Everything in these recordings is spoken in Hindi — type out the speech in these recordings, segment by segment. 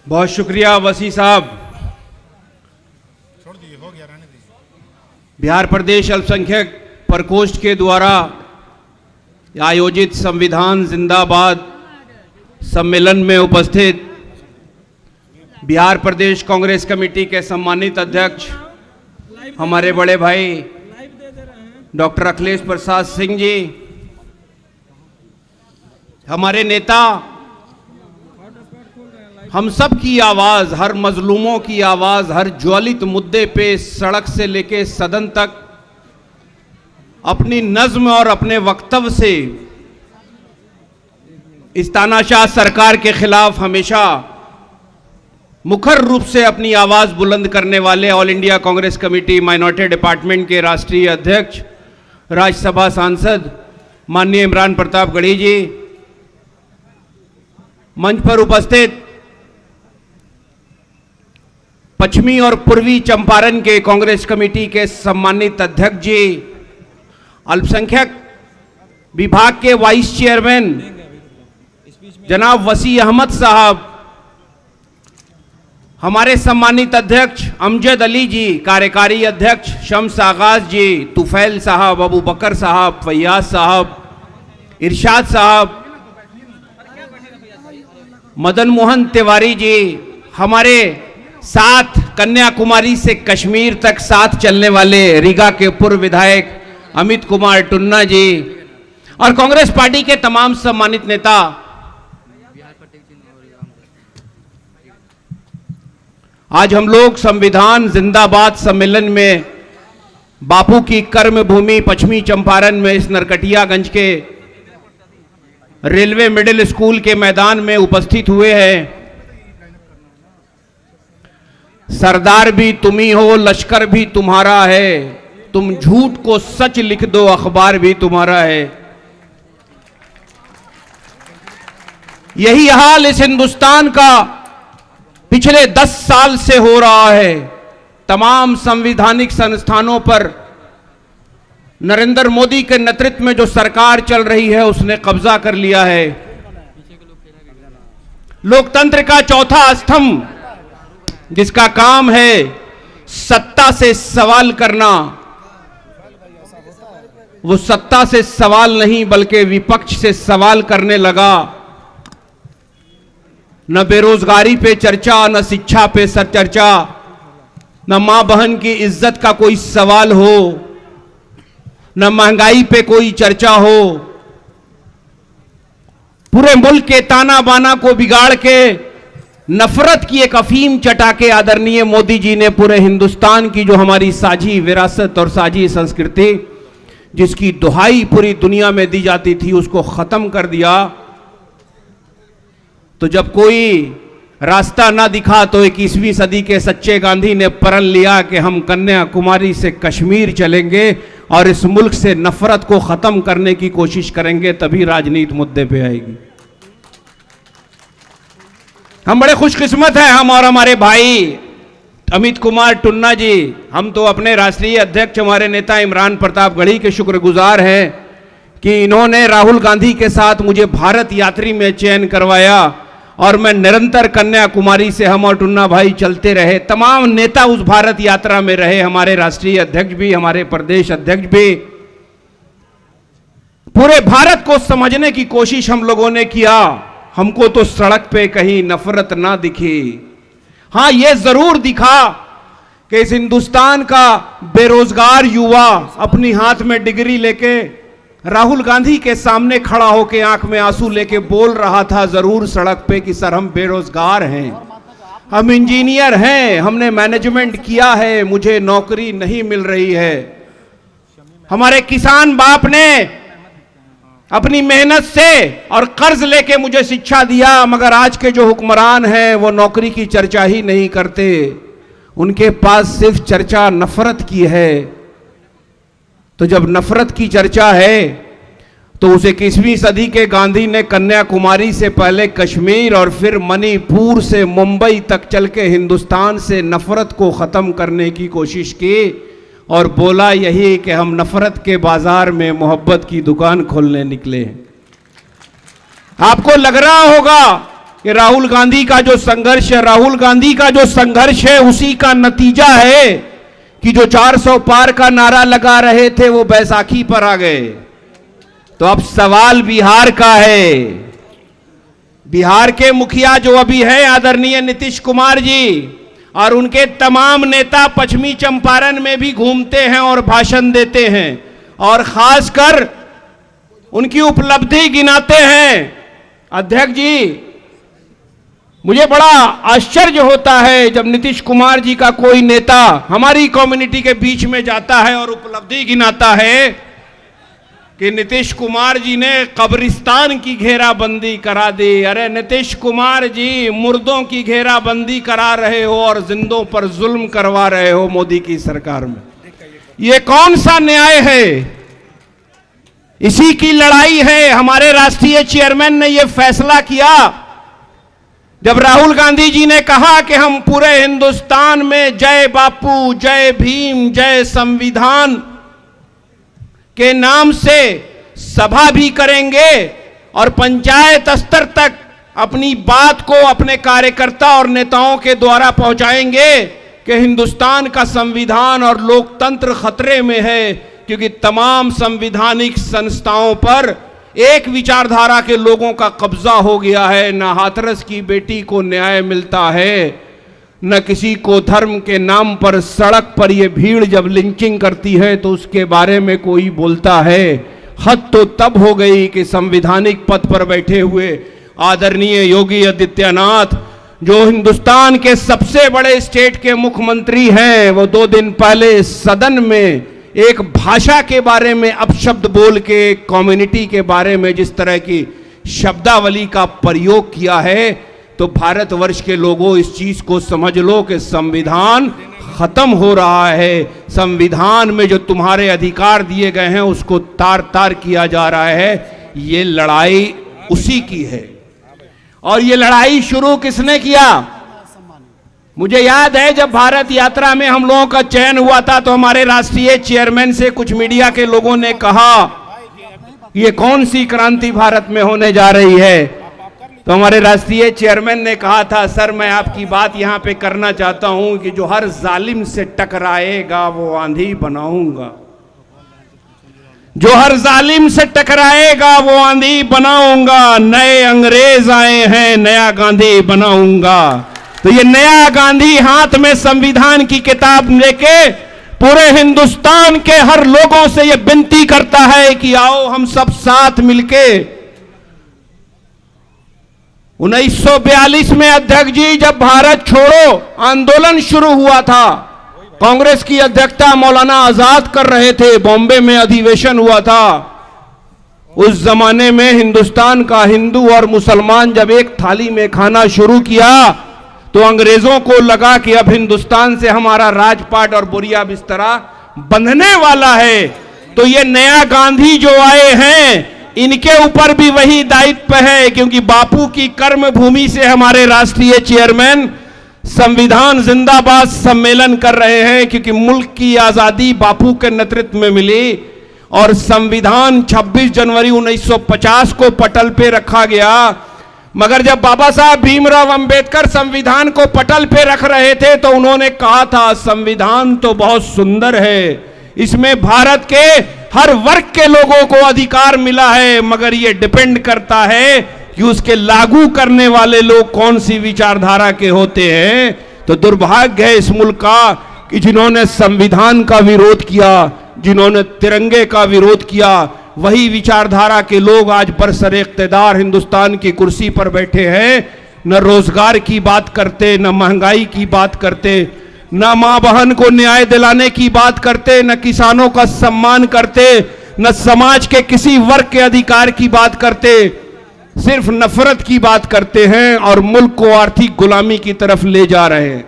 बहुत शुक्रिया वसी साहब। बिहार प्रदेश अल्पसंख्यक प्रकोष्ठ के द्वारा आयोजित संविधान जिंदाबाद सम्मेलन में उपस्थित बिहार प्रदेश कांग्रेस कमेटी के सम्मानित अध्यक्ष हमारे बड़े भाई डॉक्टर अखिलेश प्रसाद सिंह जी, हमारे नेता, हम सब की आवाज, हर मजलूमों की आवाज, हर ज्वलित मुद्दे पे सड़क से लेके सदन तक अपनी नज्म और अपने वक्तव्य से इस तानाशाह सरकार के खिलाफ हमेशा मुखर रूप से अपनी आवाज बुलंद करने वाले all India Congress committee minority department के राष्ट्रीय अध्यक्ष, राज्यसभा सांसद माननीय इमरान प्रताप गढ़ी जी, मंच पर उपस्थित पश्चिमी और पूर्वी चंपारण के कांग्रेस कमेटी के सम्मानित अध्यक्ष जी, अल्पसंख्यक विभाग के वाइस चेयरमैन जनाब वसी अहमद साहब, हमारे सम्मानित अध्यक्ष अमजद अली जी, कार्यकारी अध्यक्ष शम्स आगाज जी, तुफैल साहब, अबू बकर साहब, फैयाज साहब, इरशाद साहब, मदन मोहन तिवारी जी, हमारे साथ कन्याकुमारी से कश्मीर तक साथ चलने वाले रीगा के पूर्व विधायक अमित कुमार टुन्ना जी और कांग्रेस पार्टी के तमाम सम्मानित नेता, आज हम लोग संविधान जिंदाबाद सम्मेलन में बापू की कर्मभूमि पश्चिमी चंपारण में इस नरकटियागंज के रेलवे मिडिल स्कूल के मैदान में उपस्थित हुए हैं। सरदार भी तुम ही हो, लश्कर भी तुम्हारा है, तुम झूठ को सच लिख दो, अखबार भी तुम्हारा है। यही हाल इस हिंदुस्तान का पिछले 10 साल से हो रहा है। तमाम संवैधानिक संस्थानों पर नरेंद्र मोदी के नेतृत्व में जो सरकार चल रही है उसने कब्जा कर लिया है। लोकतंत्र का चौथा स्तंभ जिसका काम है सत्ता से सवाल करना, वो सत्ता से सवाल नहीं बल्कि विपक्ष से सवाल करने लगा। न बेरोजगारी पे चर्चा, न शिक्षा पे चर्चा, न मां बहन की इज्जत का कोई सवाल हो, न महंगाई पे कोई चर्चा हो। पूरे मुल्क के ताना बाना को बिगाड़ के नफरत की एक अफीम चटा के आदरणीय मोदी जी ने पूरे हिंदुस्तान की जो हमारी साझी विरासत और साझी संस्कृति जिसकी दुहाई पूरी दुनिया में दी जाती थी उसको खत्म कर दिया। तो जब कोई रास्ता ना दिखा तो 21वीं सदी के सच्चे गांधी ने प्रण लिया कि हम कन्याकुमारी से कश्मीर चलेंगे और इस मुल्क से नफरत को खत्म करने की कोशिश करेंगे, तभी राजनीति मुद्दे पे आएगी। हम बड़े खुशकिस्मत हैं, हम और हमारे भाई अमित कुमार टुन्ना जी, हम तो अपने राष्ट्रीय अध्यक्ष हमारे नेता इमरान प्रताप गढ़ी के शुक्रगुजार हैं कि इन्होंने राहुल गांधी के साथ मुझे भारत यात्री में चयन करवाया और मैं निरंतर कन्याकुमारी से हम और टुन्ना भाई चलते रहे। तमाम नेता उस भारत यात्रा में रहे, हमारे राष्ट्रीय अध्यक्ष भी, हमारे प्रदेश अध्यक्ष भी। पूरे भारत को समझने की कोशिश हम लोगों ने किया। हमको तो सड़क पे कहीं नफरत ना दिखी। हां, यह जरूर दिखा कि इस हिंदुस्तान का बेरोजगार युवा अपनी हाथ में डिग्री लेके राहुल गांधी के सामने खड़ा होकर आंख में आंसू लेके बोल रहा था जरूर सड़क पे कि सर हम बेरोजगार हैं, हम इंजीनियर हैं, हमने मैनेजमेंट किया है, मुझे नौकरी नहीं मिल रही है। हमारे किसान बाप ने अपनी मेहनत से और कर्ज लेके मुझे शिक्षा दिया, मगर आज के जो हुक्मरान हैं वो नौकरी की चर्चा ही नहीं करते, उनके पास सिर्फ चर्चा नफरत की है। तो जब नफरत की चर्चा है तो उस 21वीं सदी के गांधी ने कन्याकुमारी से पहले कश्मीर और फिर मणिपुर से मुंबई तक चल के हिंदुस्तान से नफरत को ख़त्म करने की कोशिश की और बोला यही कि हम नफरत के बाजार में मोहब्बत की दुकान खोलने निकले। आपको लग रहा होगा कि राहुल गांधी का जो संघर्ष है, राहुल गांधी का जो संघर्ष है उसी का नतीजा है कि जो 400 पार का नारा लगा रहे थे वो बैसाखी पर आ गए। तो अब सवाल बिहार का है। बिहार के मुखिया जो अभी है आदरणीय नीतीश कुमार जी और उनके तमाम नेता पश्चिमी चंपारण में भी घूमते हैं और भाषण देते हैं और खासकर उनकी उपलब्धि गिनाते हैं। अध्यक्ष जी, मुझे बड़ा आश्चर्य होता है जब नीतीश कुमार जी का कोई नेता हमारी कम्युनिटी के बीच में जाता है और उपलब्धि गिनाता है कि नीतीश कुमार जी ने कब्रिस्तान की घेराबंदी करा दी। अरे नीतीश कुमार जी, मुर्दों की घेराबंदी करा रहे हो और जिंदों पर जुल्म करवा रहे हो मोदी की सरकार में। ये कौन सा न्याय है? इसी की लड़ाई है। हमारे राष्ट्रीय चेयरमैन ने यह फैसला किया जब राहुल गांधी जी ने कहा कि हम पूरे हिंदुस्तान में जय बापू, जय भीम, जय संविधान के नाम से सभा भी करेंगे और पंचायत स्तर तक अपनी बात को अपने कार्यकर्ता और नेताओं के द्वारा पहुंचाएंगे कि हिंदुस्तान का संविधान और लोकतंत्र खतरे में है, क्योंकि तमाम संवैधानिक संस्थाओं पर एक विचारधारा के लोगों का कब्जा हो गया है। न हाथरस की बेटी को न्याय मिलता है, न किसी को धर्म के नाम पर सड़क पर यह भीड़ जब लिंचिंग करती है तो उसके बारे में कोई बोलता है। हद तो तब हो गई कि संवैधानिक पद पर बैठे हुए आदरणीय योगी आदित्यनाथ, जो हिंदुस्तान के सबसे बड़े स्टेट के मुख्यमंत्री हैं, वो 2 दिन पहले सदन में एक भाषा के बारे में अपशब्द बोल के कम्युनिटी के बारे में जिस तरह की शब्दावली का प्रयोग किया है, तो भारतवर्ष के लोगों इस चीज को समझ लो कि संविधान खत्म हो रहा है। संविधान में जो तुम्हारे अधिकार दिए गए हैं उसको तार तार किया जा रहा है। ये लड़ाई उसी की है। और ये लड़ाई शुरू किसने किया? मुझे याद है जब भारत यात्रा में हम लोगों का चयन हुआ था तो हमारे राष्ट्रीय चेयरमैन से कुछ मीडिया के लोगों ने कहा ये कौन सी क्रांति भारत में होने जा रही है। तो हमारे राष्ट्रीय चेयरमैन ने कहा था, सर मैं आपकी बात यहां पे करना चाहता हूं कि जो हर जालिम से टकराएगा वो आंधी बनाऊंगा, जो हर जालिम से टकराएगा वो आंधी बनाऊंगा। नए अंग्रेज आए हैं, नया गांधी बनाऊंगा। तो ये नया गांधी हाथ में संविधान की किताब लेके पूरे हिंदुस्तान के हर लोगों से ये विनती करता है कि आओ हम सब साथ मिलके 1942 में अध्यक्ष जी जब भारत छोड़ो आंदोलन शुरू हुआ था, कांग्रेस की अध्यक्षता मौलाना आजाद कर रहे थे, बॉम्बे में अधिवेशन हुआ था। उस जमाने में हिंदुस्तान का हिंदू और मुसलमान जब एक थाली में खाना शुरू किया तो अंग्रेजों को लगा कि अब हिंदुस्तान से हमारा राजपाट और बोरिया बिस्तरा बंधने वाला है। तो ये नया गांधी जो आए हैं इनके ऊपर भी वही दायित्व है, क्योंकि बापू की कर्म भूमि से हमारे राष्ट्रीय चेयरमैन संविधान जिंदाबाद सम्मेलन कर रहे हैं, क्योंकि मुल्क की आजादी बापू के नेतृत्व में मिली और संविधान 26 जनवरी 1950 को पटल पे रखा गया। मगर जब बाबा साहब भीमराव अंबेडकर संविधान को पटल पे रख रहे थे तो उन्होंने कहा था संविधान तो बहुत सुंदर है, इसमें भारत के हर वर्ग के लोगों को अधिकार मिला है, मगर ये डिपेंड करता है कि उसके लागू करने वाले लोग कौन सी विचारधारा के होते हैं। तो दुर्भाग्य है इस मुल्क का कि जिन्होंने संविधान का विरोध किया, जिन्होंने तिरंगे का विरोध किया, वही विचारधारा के लोग आज बरसरे इख्तिदार हिंदुस्तान की कुर्सी पर बैठे हैं। न रोजगार की बात करते, न महंगाई की बात करते, न मां बहन को न्याय दिलाने की बात करते, न किसानों का सम्मान करते, न समाज के किसी वर्ग के अधिकार की बात करते, सिर्फ नफरत की बात करते हैं और मुल्क को आर्थिक गुलामी की तरफ ले जा रहे हैं।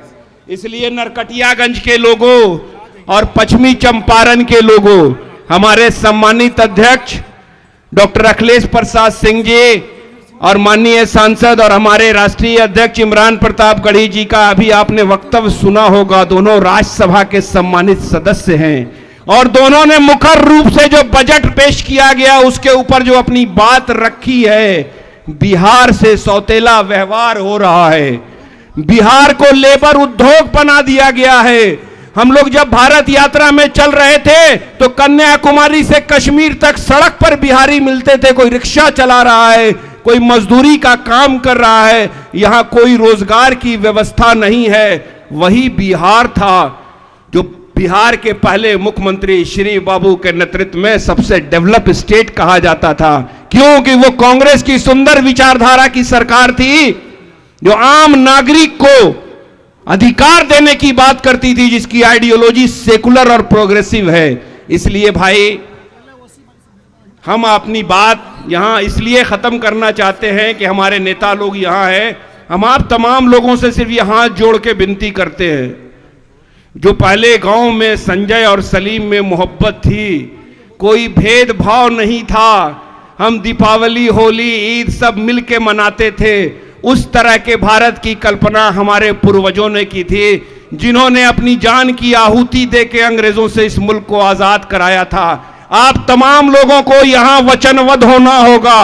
इसलिए नरकटियागंज के लोगों और पश्चिमी चंपारण के लोगों, हमारे सम्मानित अध्यक्ष डॉक्टर अखिलेश प्रसाद सिंह जी और माननीय सांसद और हमारे राष्ट्रीय अध्यक्ष इमरान प्रताप गढ़ी जी का अभी आपने वक्तव्य सुना होगा। दोनों राज्यसभा के सम्मानित सदस्य हैं और दोनों ने मुखर रूप से जो बजट पेश किया गया उसके ऊपर जो अपनी बात रखी है बिहार से सौतेला व्यवहार हो रहा है। बिहार को लेबर उद्योग बना दिया गया है। हम लोग जब भारत यात्रा में चल रहे थे तो कन्याकुमारी से कश्मीर तक सड़क पर बिहारी मिलते थे। कोई रिक्शा चला रहा है, कोई मजदूरी का काम कर रहा है, यहां कोई रोजगार की व्यवस्था नहीं है। वही बिहार था जो बिहार के पहले मुख्यमंत्री श्री बाबू के नेतृत्व में सबसे डेवलप स्टेट कहा जाता था, क्योंकि वो कांग्रेस की सुंदर विचारधारा की सरकार थी जो आम नागरिक को अधिकार देने की बात करती थी, जिसकी आइडियोलॉजी सेकुलर और प्रोग्रेसिव है। इसलिए भाई हम अपनी बात यहां इसलिए खत्म करना चाहते हैं कि हमारे नेता लोग यहां हैं। हम आप तमाम लोगों से सिर्फ ये हाथ जोड़ के विनती करते हैं, जो पहले गांव में संजय और सलीम में मोहब्बत थी, कोई भेदभाव नहीं था, हम दीपावली होली ईद सब मिलके मनाते थे, उस तरह के भारत की कल्पना हमारे पूर्वजों ने की थी, जिन्होंने अपनी जान की आहुति देके अंग्रेजों से इस मुल्क को आजाद कराया था। आप तमाम लोगों को यहां वचनबद्ध होना होगा,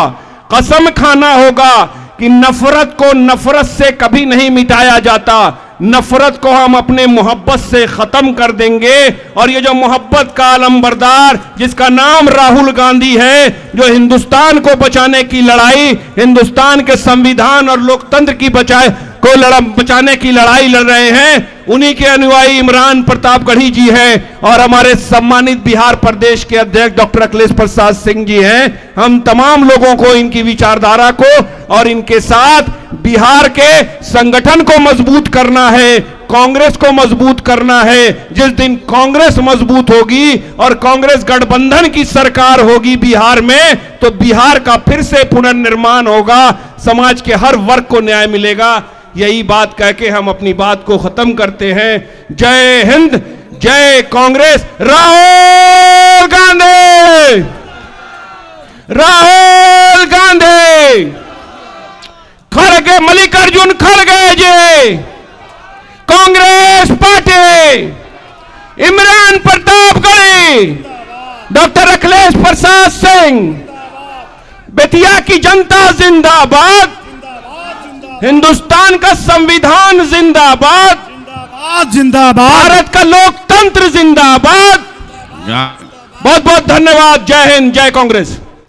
कसम खाना होगा कि नफरत को नफरत से कभी नहीं मिटाया जाता। नफरत को हम अपने मोहब्बत से खत्म कर देंगे। और ये जो मोहब्बत का आलमबरदार जिसका नाम राहुल गांधी है, जो हिंदुस्तान को बचाने की लड़ाई, हिंदुस्तान के संविधान और लोकतंत्र की बचाने की लड़ाई लड़ रहे हैं, उन्हीं के अनुयायी इमरान प्रतापगढ़ी जी हैं और हमारे सम्मानित बिहार प्रदेश के अध्यक्ष डॉक्टर अखिलेश प्रसाद सिंह जी हैं। हम तमाम लोगों को इनकी विचारधारा को और इनके साथ बिहार के संगठन को मजबूत करना है, कांग्रेस को मजबूत करना है। जिस दिन कांग्रेस मजबूत होगी और कांग्रेस गठबंधन की सरकार होगी बिहार में, तो बिहार का फिर से पुनर्निर्माण होगा, समाज के हर वर्ग को न्याय मिलेगा। यही बात कह के हम अपनी बात को खत्म करते हैं। जय हिंद, जय कांग्रेस। राहुल गांधी, राहुल गांधी, खड़गे, मल्लिकार्जुन खड़गे जी, कांग्रेस पार्टी, इमरान प्रतापगढ़ी, डॉक्टर अखिलेश प्रसाद सिंह, बेतिया की जनता जिंदाबाद, हिंदुस्तान का संविधान जिंदाबाद, जिंदाबाद जिंदाबाद, भारत का लोकतंत्र जिंदाबाद। बहुत बहुत धन्यवाद। जय हिंद, जय कांग्रेस।